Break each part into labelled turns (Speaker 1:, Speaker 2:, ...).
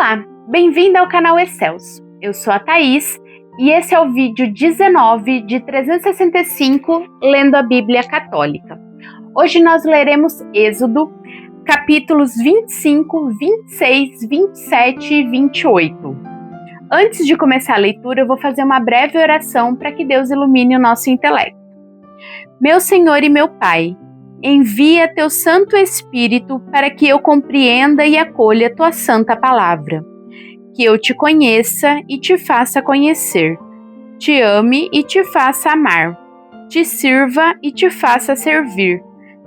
Speaker 1: Olá, bem-vindo ao canal Excelso. Eu sou a Thaís e esse é o vídeo 19 de 365 lendo a Bíblia Católica. Hoje nós leremos Êxodo, capítulos 25, 26, 27 e 28. Antes de começar a leitura, eu vou fazer uma breve oração para que Deus ilumine o nosso intelecto. Meu Senhor e meu Pai, envia teu Santo Espírito para que eu compreenda e acolha tua santa palavra, que eu te conheça e te faça conhecer, te ame e te faça amar, te sirva e te faça servir,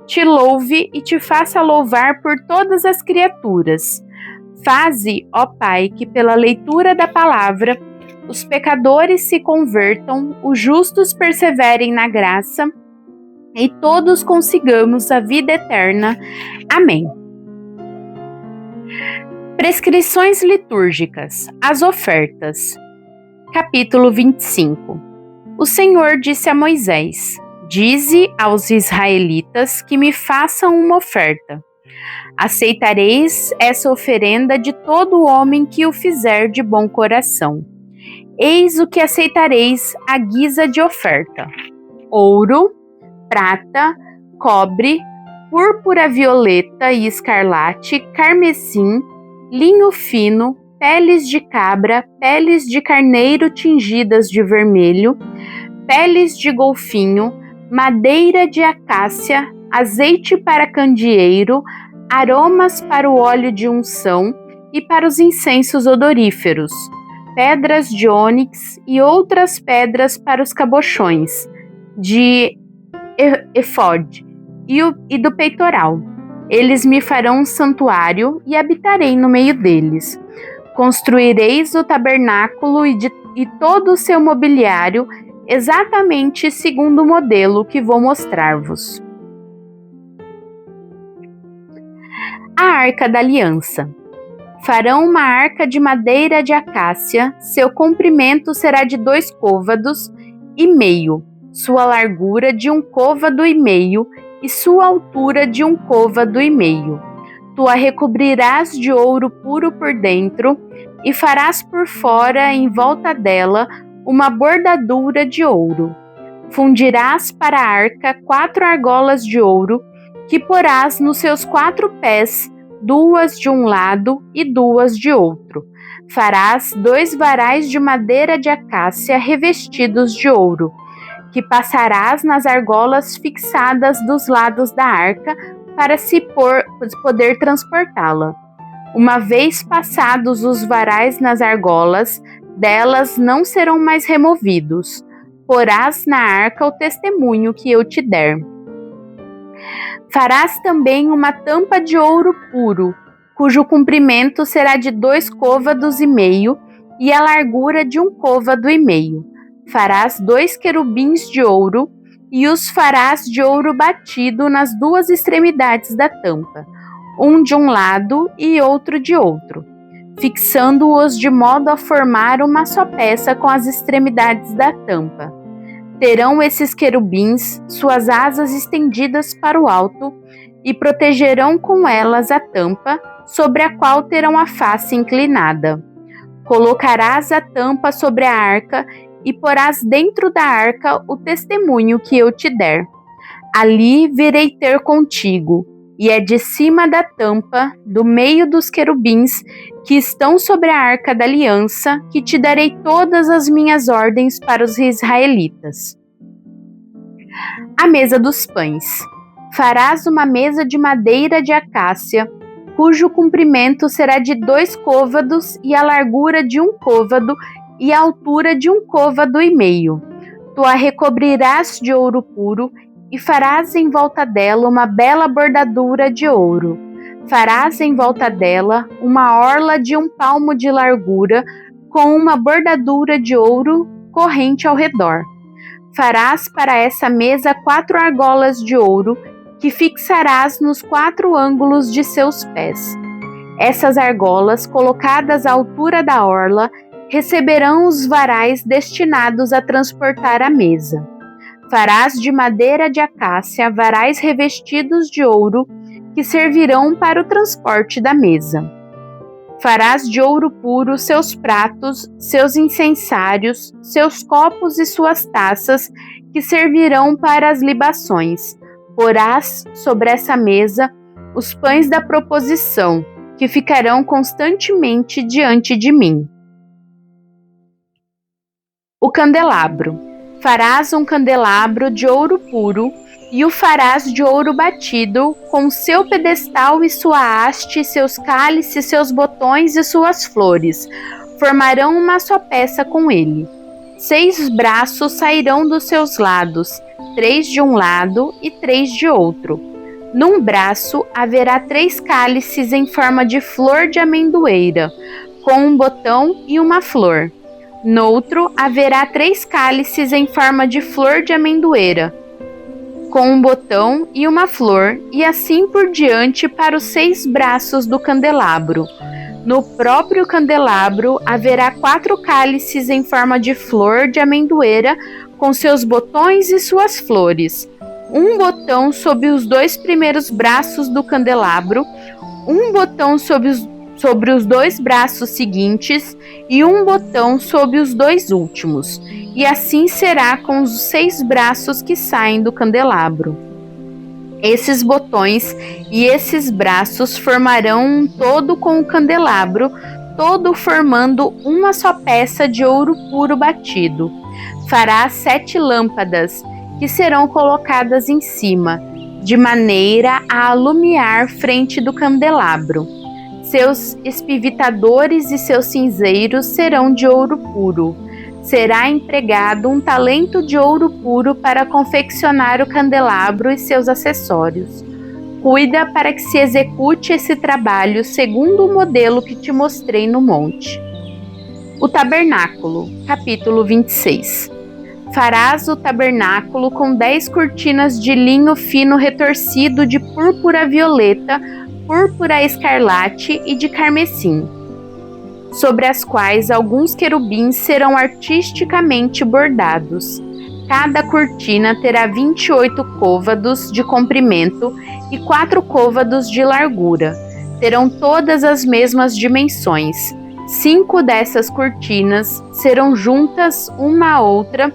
Speaker 1: te louve e te faça louvar por todas as criaturas. Faze, ó Pai, que pela leitura da palavra os pecadores se convertam, os justos perseverem na graça e todos consigamos a vida eterna. Amém. Prescrições litúrgicas. As ofertas. Capítulo 25. O Senhor disse a Moisés: Dize aos israelitas que me façam uma oferta. Aceitareis essa oferenda de todo homem que o fizer de bom coração. Eis o que aceitareis à guisa de oferta: ouro, prata, cobre, púrpura violeta e escarlate, carmesim, linho fino, peles de cabra, peles de carneiro tingidas de vermelho, peles de golfinho, madeira de acácia, azeite para candeeiro, aromas para o óleo de unção e para os incensos odoríferos, pedras de ônix e outras pedras para os cabochões, de efode e do peitoral. Eles me farão um santuário e habitarei no meio deles. Construireis o tabernáculo e todo o seu mobiliário exatamente segundo o modelo que vou mostrar-vos. A Arca da Aliança. Farão uma arca de madeira de acácia, seu comprimento será de 2 côvados e meio, sua largura de 1 côvado e meio e sua altura de 1 côvado e meio. Tu a recobrirás de ouro puro por dentro e farás por fora, em volta dela, uma bordadura de ouro. Fundirás para a arca 4 argolas de ouro, que porás nos seus 4 pés, 2 de um lado e 2 de outro. Farás 2 varais de madeira de acácia revestidos de ouro, que passarás nas argolas fixadas dos lados da arca para poder transportá-la. Uma vez passados os varais nas argolas, delas não serão mais removidos. Porás na arca o testemunho que eu te der. Farás também uma tampa de ouro puro, cujo comprimento será de 2 côvados e meio e a largura de 1 côvado e meio. Farás 2 querubins de ouro e os farás de ouro batido nas 2 extremidades da tampa, um de um lado e outro de outro, fixando-os de modo a formar uma só peça com as extremidades da tampa. Terão esses querubins suas asas estendidas para o alto e protegerão com elas a tampa, sobre a qual terão a face inclinada. Colocarás a tampa sobre a arca e porás dentro da arca o testemunho que eu te der. Ali virei ter contigo, e é de cima da tampa, do meio dos querubins que estão sobre a arca da aliança, que te darei todas as minhas ordens para os israelitas. A mesa dos pães. Farás uma mesa de madeira de acácia, cujo comprimento será de 2 côvados e a largura de 1 côvado e a altura de 1 côvado e meio. Tu a recobrirás de ouro puro e farás em volta dela uma bela bordadura de ouro. Farás em volta dela uma orla de 1 palmo de largura, com uma bordadura de ouro corrente ao redor. Farás para essa mesa 4 argolas de ouro, que fixarás nos 4 ângulos de seus pés. Essas argolas, colocadas à altura da orla, receberão os varais destinados a transportar a mesa. Farás de madeira de acácia varais revestidos de ouro, que servirão para o transporte da mesa. Farás de ouro puro seus pratos, seus incensários, seus copos e suas taças, que servirão para as libações. Porás sobre essa mesa os pães da proposição, que ficarão constantemente diante de mim. O candelabro. Farás um candelabro de ouro puro, e o farás de ouro batido, com seu pedestal e sua haste, seus cálices, seus botões e suas flores. Formarão uma só peça com ele. 6 braços sairão dos seus lados, 3 de um lado e 3 de outro. Num braço haverá 3 cálices em forma de flor de amendoeira, com um botão e uma flor. Noutro haverá 3 cálices em forma de flor de amendoeira, com um botão e uma flor, e assim por diante para os 6 braços do candelabro. No próprio candelabro haverá 4 cálices em forma de flor de amendoeira, com seus botões e suas flores. Um botão sob os 2 primeiros braços do candelabro, um botão sobre os 2 braços seguintes e um botão sob os 2 últimos. E assim será com os 6 braços que saem do candelabro. Esses botões e esses braços formarão um todo com o candelabro, todo formando uma só peça de ouro puro batido. Fará 7 lâmpadas, que serão colocadas em cima, de maneira a alumiar frente do candelabro. Seus espivitadores e seus cinzeiros serão de ouro puro. Será empregado um talento de ouro puro para confeccionar o candelabro e seus acessórios. Cuida para que se execute esse trabalho segundo o modelo que te mostrei no monte. O tabernáculo, capítulo 26. Farás o tabernáculo com 10 cortinas de linho fino retorcido de púrpura violeta, púrpura escarlate e de carmesim, sobre as quais alguns querubins serão artisticamente bordados. Cada cortina terá 28 côvados de comprimento e 4 côvados de largura. Terão todas as mesmas dimensões. 5 dessas cortinas serão juntas uma à outra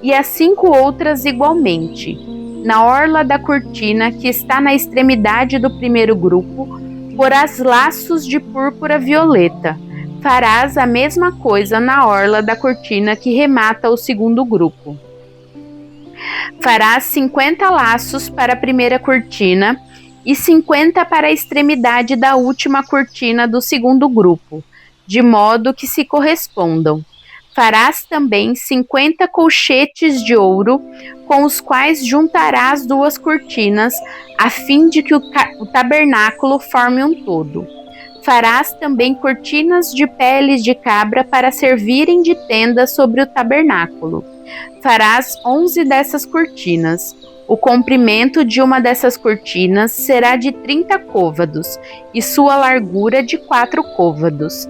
Speaker 1: e as 5 outras igualmente. Na orla da cortina, que está na extremidade do primeiro grupo, porás laços de púrpura violeta. Farás a mesma coisa na orla da cortina que remata o segundo grupo. Farás 50 laços para a primeira cortina e 50 para a extremidade da última cortina do segundo grupo, de modo que se correspondam. Farás também 50 colchetes de ouro, com os quais juntarás 2 cortinas, a fim de que o tabernáculo forme um todo. Farás também cortinas de peles de cabra para servirem de tenda sobre o tabernáculo. Farás 11 dessas cortinas. O comprimento de uma dessas cortinas será de 30 côvados e sua largura de 4 côvados.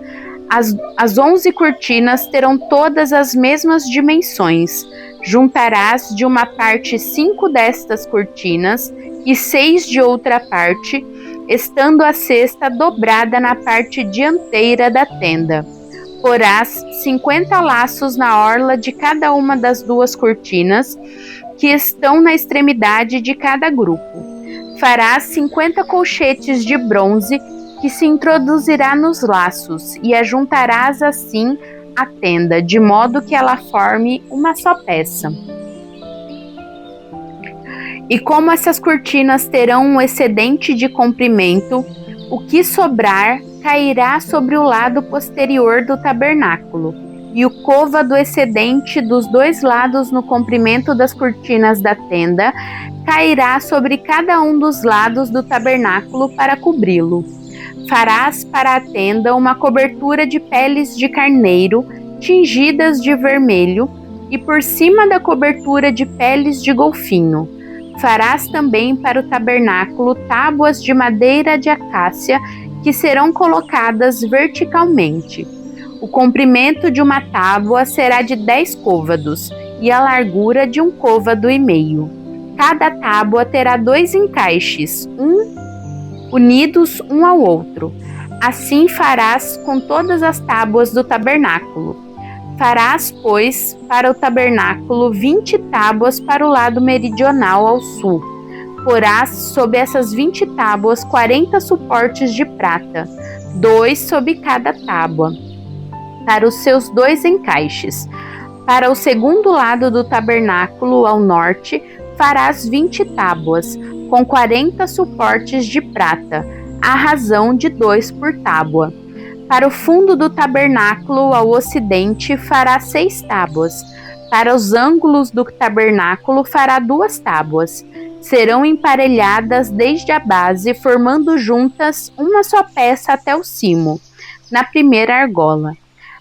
Speaker 1: As 11 cortinas terão todas as mesmas dimensões. Juntarás de uma parte 5 destas cortinas e 6 de outra parte, estando a cesta dobrada na parte dianteira da tenda. Porás 50 laços na orla de cada uma das 2 cortinas, que estão na extremidade de cada grupo. Farás 50 colchetes de bronze, que se introduzirá nos laços, e ajuntarás assim a tenda, de modo que ela forme uma só peça. E como essas cortinas terão um excedente de comprimento, o que sobrar cairá sobre o lado posterior do tabernáculo, e o côvado excedente dos 2 lados no comprimento das cortinas da tenda cairá sobre cada um dos lados do tabernáculo para cobri-lo. Farás para a tenda uma cobertura de peles de carneiro tingidas de vermelho, e por cima da cobertura de peles de golfinho. Farás também para o tabernáculo tábuas de madeira de acácia, que serão colocadas verticalmente. O comprimento de uma tábua será de 10 côvados e a largura de 1 côvado e meio. Cada tábua terá 2 encaixes, unidos um ao outro. Assim farás com todas as tábuas do tabernáculo. Farás, pois, para o tabernáculo 20 tábuas para o lado meridional ao sul. Porás sob essas 20 tábuas 40 suportes de prata, 2 sob cada tábua, para os seus 2 encaixes. Para o segundo lado do tabernáculo, ao norte, farás 20 tábuas, com 40 suportes de prata, à razão de 2 por tábua. Para o fundo do tabernáculo, ao ocidente, fará 6 tábuas. Para os ângulos do tabernáculo, fará 2 tábuas. Serão emparelhadas desde a base, formando juntas uma só peça até o cimo, na primeira argola.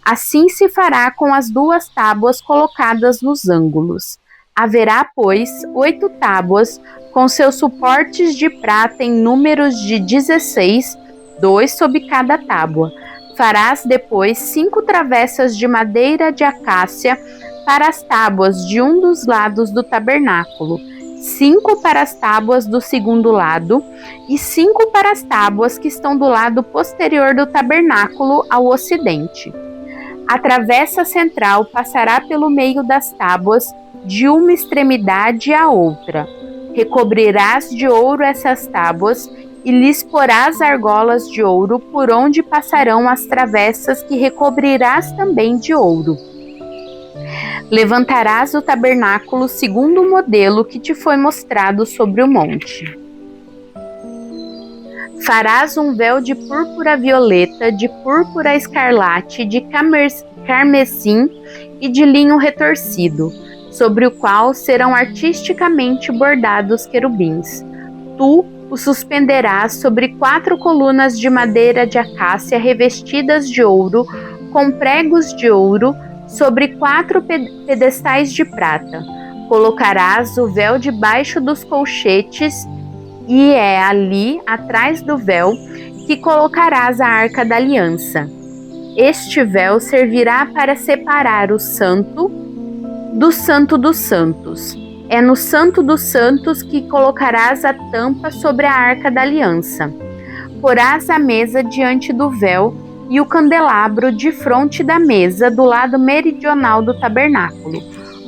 Speaker 1: Assim se fará com as 2 tábuas colocadas nos ângulos. Haverá, pois, 8 tábuas, com seus suportes de prata em números de 16, 2 sob cada tábua. Farás depois 5 travessas de madeira de acácia para as tábuas de um dos lados do tabernáculo, 5 para as tábuas do segundo lado e 5 para as tábuas que estão do lado posterior do tabernáculo ao ocidente. A travessa central passará pelo meio das tábuas de uma extremidade à outra. Recobrirás de ouro essas tábuas e lhes porás argolas de ouro por onde passarão as travessas que recobrirás também de ouro. Levantarás o tabernáculo segundo o modelo que te foi mostrado sobre o monte. Farás um véu de púrpura violeta, de púrpura escarlate, de carmesim e de linho retorcido, sobre o qual serão artisticamente bordados querubins. Tu o suspenderás sobre 4 colunas de madeira de acácia revestidas de ouro, com pregos de ouro, sobre 4 pedestais de prata. Colocarás o véu debaixo dos colchetes, e é ali, atrás do véu, que colocarás a arca da aliança. Este véu servirá para separar o santo do santo dos santos. É no Santo dos Santos que colocarás a tampa sobre a arca da aliança. Porás a mesa diante do véu e o candelabro defronte da mesa do lado meridional do tabernáculo.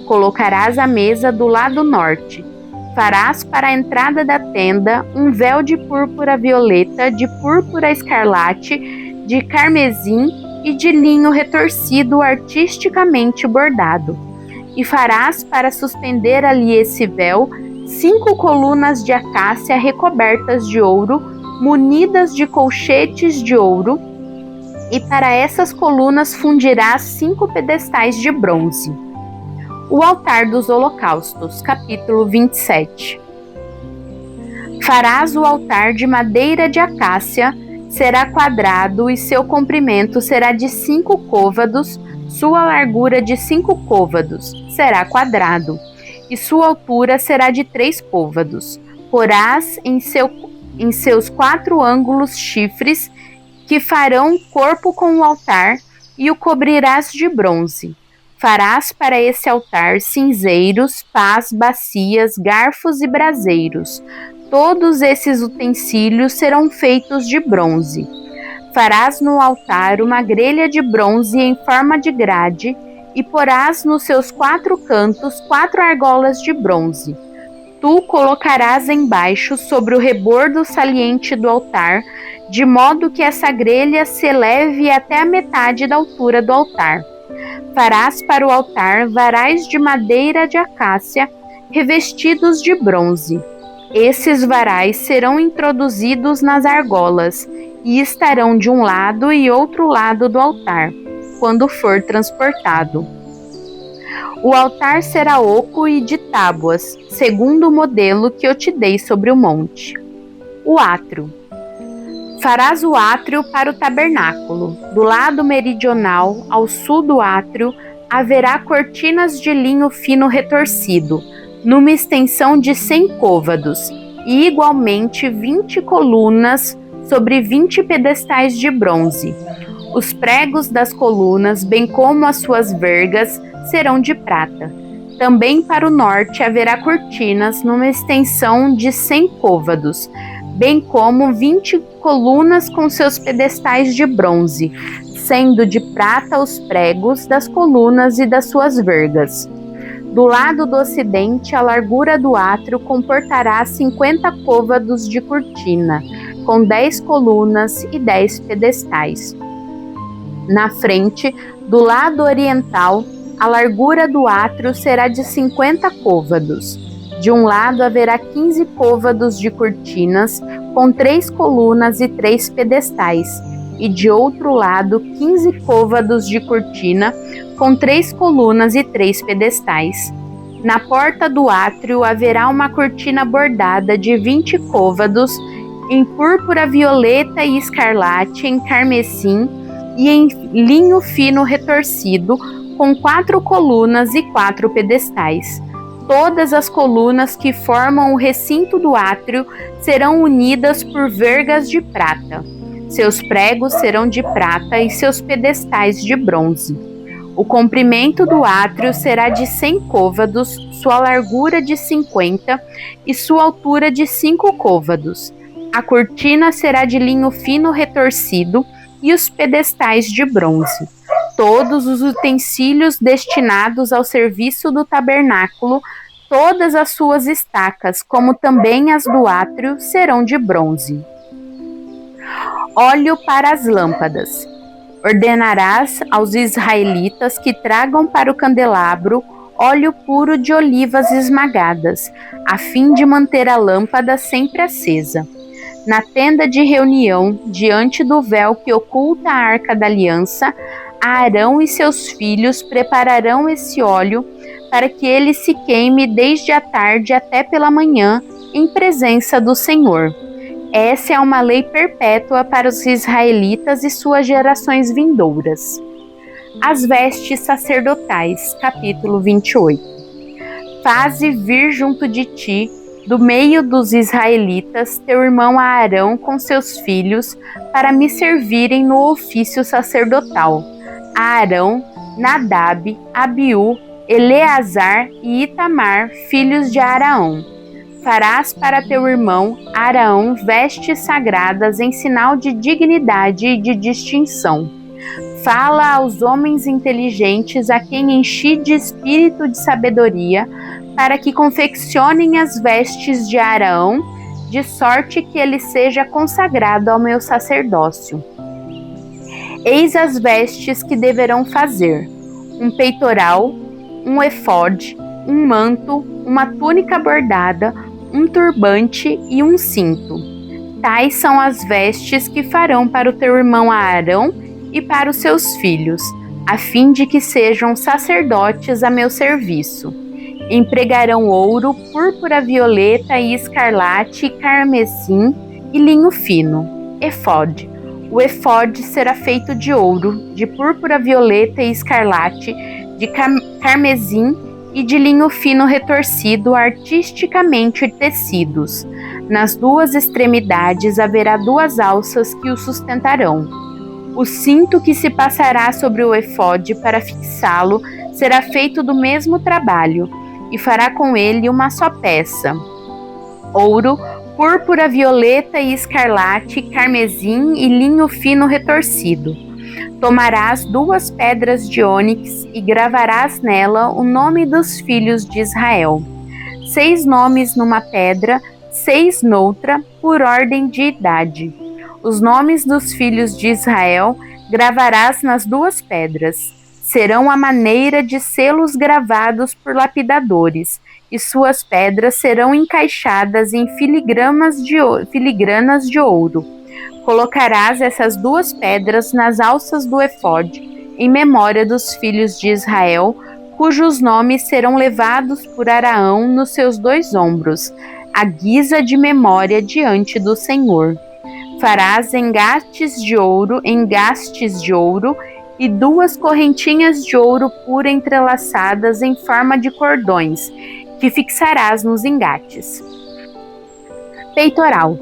Speaker 1: Colocarás a mesa do lado norte. Farás para a entrada da tenda um véu de púrpura violeta, de púrpura escarlate, de carmesim e de linho retorcido artisticamente bordado. E farás para suspender ali esse véu 5 colunas de acácia recobertas de ouro, munidas de colchetes de ouro, e para essas colunas fundirás 5 pedestais de bronze. O altar dos holocaustos, capítulo 27. Farás o altar de madeira de acácia, será quadrado e seu comprimento será de 5 côvados, sua largura de 5 côvados, será quadrado, e sua altura será de 3 côvados. Porás em seus 4 ângulos chifres, que farão corpo com o altar, e o cobrirás de bronze. Farás para esse altar cinzeiros, pás, bacias, garfos e braseiros. Todos esses utensílios serão feitos de bronze. Farás no altar uma grelha de bronze em forma de grade, e porás nos seus 4 cantos 4 argolas de bronze. Tu colocarás embaixo sobre o rebordo saliente do altar, de modo que essa grelha se eleve até a metade da altura do altar. Farás para o altar varais de madeira de acácia, revestidos de bronze. Esses varais serão introduzidos nas argolas, e estarão de um lado e outro lado do altar, quando for transportado. O altar será oco e de tábuas, segundo o modelo que eu te dei sobre o monte. O átrio. Farás o átrio para o tabernáculo. Do lado meridional, ao sul do átrio, haverá cortinas de linho fino retorcido, numa extensão de 100 côvados, e igualmente 20 colunas sobre 20 pedestais de bronze. Os pregos das colunas, bem como as suas vergas, serão de prata. Também para o norte haverá cortinas numa extensão de 100 côvados, bem como 20 colunas com seus pedestais de bronze, sendo de prata os pregos das colunas e das suas vergas. Do lado do ocidente, a largura do átrio comportará 50 côvados de cortina, com 10 colunas e 10 pedestais. Na frente, do lado oriental, a largura do átrio será de 50 côvados. De um lado haverá 15 côvados de cortinas, com 3 colunas e 3 pedestais, e de outro lado 15 côvados de cortina, com 3 colunas e 3 pedestais. Na porta do átrio haverá uma cortina bordada de 20 côvados, em púrpura violeta e escarlate, em carmesim e em linho fino retorcido, com 4 colunas e 4 pedestais. Todas as colunas que formam o recinto do átrio serão unidas por vergas de prata. Seus pregos serão de prata e seus pedestais de bronze. O comprimento do átrio será de 100 côvados, sua largura de 50 e sua altura de 5 côvados. A cortina será de linho fino retorcido e os pedestais de bronze. Todos os utensílios destinados ao serviço do tabernáculo, todas as suas estacas, como também as do átrio, serão de bronze. Óleo para as lâmpadas. Ordenarás aos israelitas que tragam para o candelabro óleo puro de olivas esmagadas, a fim de manter a lâmpada sempre acesa. Na tenda de reunião, diante do véu que oculta a arca da aliança, Arão e seus filhos prepararão esse óleo para que ele se queime desde a tarde até pela manhã, em presença do Senhor. Essa é uma lei perpétua para os israelitas e suas gerações vindouras. As vestes sacerdotais, capítulo 28. Faze vir junto de ti, do meio dos israelitas, teu irmão Arão com seus filhos, para me servirem no ofício sacerdotal. Arão, Nadab, Abiú, Eleazar e Itamar, filhos de Araão. Farás para teu irmão Araão vestes sagradas em sinal de dignidade e de distinção. Fala aos homens inteligentes a quem enchi de espírito de sabedoria, para que confeccionem as vestes de Araão, de sorte que ele seja consagrado ao meu sacerdócio. Eis as vestes que deverão fazer: um peitoral, um efode, um manto, uma túnica bordada, um turbante e um cinto. Tais são as vestes que farão para o teu irmão Arão e para os seus filhos, a fim de que sejam sacerdotes a meu serviço. Empregarão ouro, púrpura violeta e escarlate, carmesim e linho fino. Efode. O efode será feito de ouro, de púrpura violeta e escarlate, de carmesim e de linho fino retorcido, artisticamente tecidos. Nas 2 extremidades haverá 2 alças que o sustentarão. O cinto que se passará sobre o efode para fixá-lo será feito do mesmo trabalho, e fará com ele uma só peça: ouro, púrpura violeta e escarlate, carmesim e linho fino retorcido. Tomarás 2 pedras de ônix e gravarás nela o nome dos filhos de Israel. 6 nomes numa pedra, 6 noutra, por ordem de idade. Os nomes dos filhos de Israel gravarás nas 2 pedras. Serão a maneira de selos gravados por lapidadores, e suas pedras serão encaixadas em filigranas de ouro. Colocarás essas 2 pedras nas alças do efode, em memória dos filhos de Israel, cujos nomes serão levados por Araão nos seus 2 ombros, à guisa de memória diante do Senhor. Farás engastes de ouro e 2 correntinhas de ouro puro entrelaçadas em forma de cordões, que fixarás nos engates. Peitoral.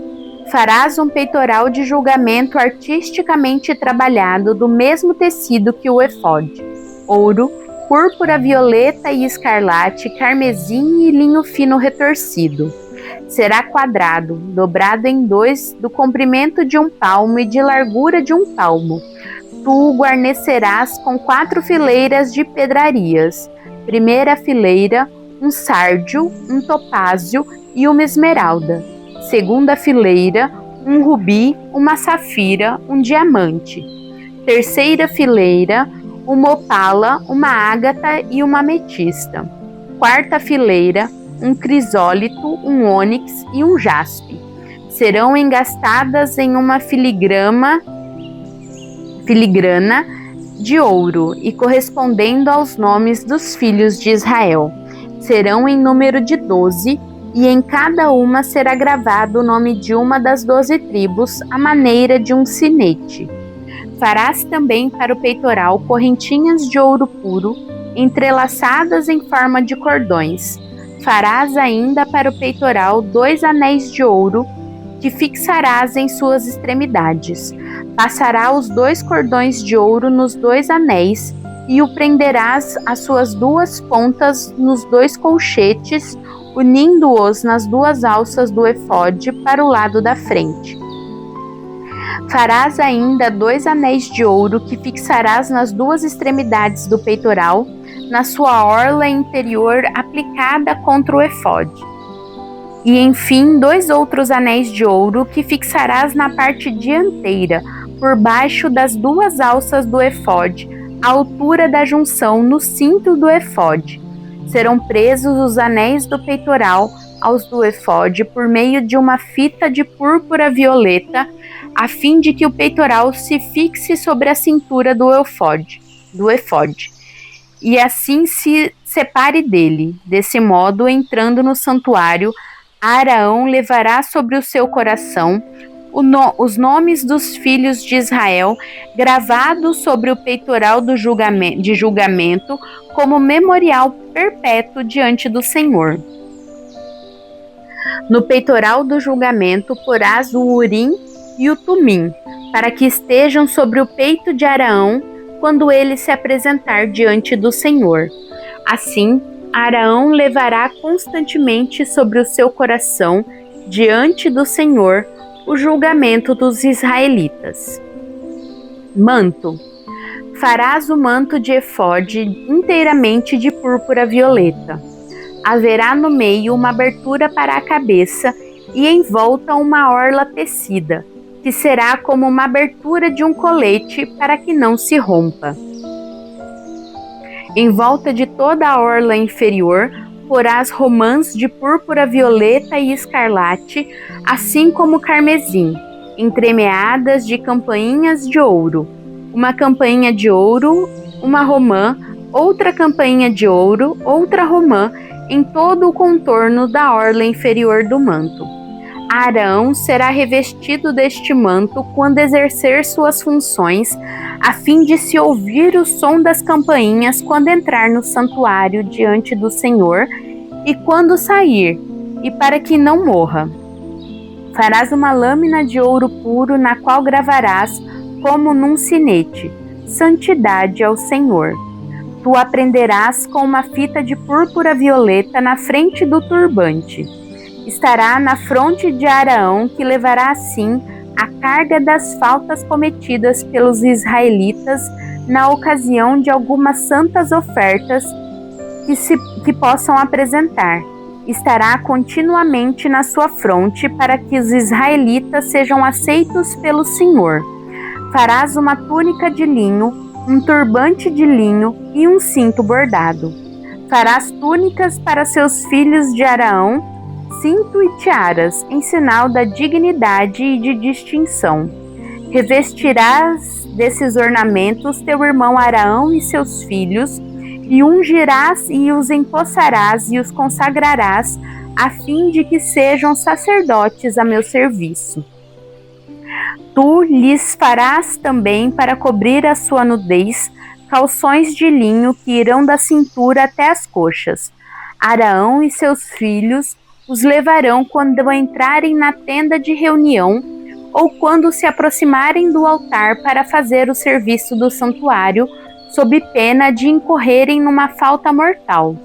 Speaker 1: Farás um peitoral de julgamento artisticamente trabalhado do mesmo tecido que o efode: ouro, púrpura violeta e escarlate, carmesim e linho fino retorcido. Será quadrado, dobrado em 2, do comprimento de 1 palmo e de largura de 1 palmo. Tu o guarnecerás com 4 fileiras de pedrarias. Primeira fileira, um sárdio, um topázio e uma esmeralda. Segunda fileira, um rubi, uma safira, um diamante. Terceira fileira, uma opala, uma ágata e uma ametista. Quarta fileira, um crisólito, um ônix e um jaspe. Serão engastadas em uma filigrana de ouro e correspondendo aos nomes dos filhos de Israel. Serão em número de 12, e em cada uma será gravado o nome de uma das 12 tribos, à maneira de um sinete. Farás também para o peitoral correntinhas de ouro puro, entrelaçadas em forma de cordões. Farás ainda para o peitoral 2 anéis de ouro, que fixarás em suas extremidades. Passará os 2 cordões de ouro nos 2 anéis, e o prenderás às suas 2 pontas nos 2 colchetes, unindo-os nas 2 alças do efode para o lado da frente. Farás ainda 2 anéis de ouro que fixarás nas 2 extremidades do peitoral, na sua orla interior aplicada contra o efode. E enfim 2 outros anéis de ouro que fixarás na parte dianteira, por baixo das 2 alças do efode, à altura da junção no cinto do efode. Serão presos os anéis do peitoral aos do efode por meio de uma fita de púrpura violeta, a fim de que o peitoral se fixe sobre a cintura do efode, e assim se separe dele. Desse modo, entrando no santuário, Arão levará sobre o seu coração os nomes dos filhos de Israel, gravados sobre o peitoral de julgamento, como memorial perpétuo diante do Senhor. No peitoral do julgamento porás o Urim e o Tumim, para que estejam sobre o peito de Arão quando ele se apresentar diante do Senhor. Assim, Arão levará constantemente sobre o seu coração, diante do Senhor, o julgamento dos israelitas. Manto. Farás o manto de efode inteiramente de púrpura violeta. Haverá no meio uma abertura para a cabeça e em volta uma orla tecida, que será como uma abertura de um colete para que não se rompa. Em volta de toda a orla inferior, porás romãs de púrpura violeta e escarlate, assim como carmesim, entremeadas de campainhas de ouro. Uma campainha de ouro, uma romã, outra campainha de ouro, outra romã, em todo o contorno da orla inferior do manto. Arão será revestido deste manto quando exercer suas funções, a fim de se ouvir o som das campainhas quando entrar no santuário diante do Senhor e quando sair, e para que não morra. Farás uma lâmina de ouro puro, na qual gravarás, como num sinete, santidade ao Senhor. Tu a prenderás com uma fita de púrpura violeta na frente do turbante. Estará na fronte de Arão, que levará assim a carga das faltas cometidas pelos israelitas na ocasião de algumas santas ofertas que possam apresentar. Estará continuamente na sua fronte para que os israelitas sejam aceitos pelo Senhor. Farás uma túnica de linho, um turbante de linho e um cinto bordado. Farás túnicas para seus filhos de Arão, cinto e tiaras, em sinal da dignidade e de distinção. Revestirás desses ornamentos teu irmão Arão e seus filhos, e ungirás e os empossarás e os consagrarás, a fim de que sejam sacerdotes a meu serviço. Tu lhes farás também, para cobrir a sua nudez, calções de linho que irão da cintura até as coxas. Arão e seus filhos os levarão quando entrarem na tenda de reunião ou quando se aproximarem do altar para fazer o serviço do santuário, sob pena de incorrerem numa falta mortal.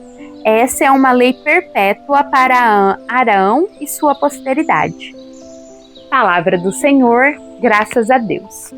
Speaker 1: Essa é uma lei perpétua para Arão e sua posteridade. Palavra do Senhor, graças a Deus.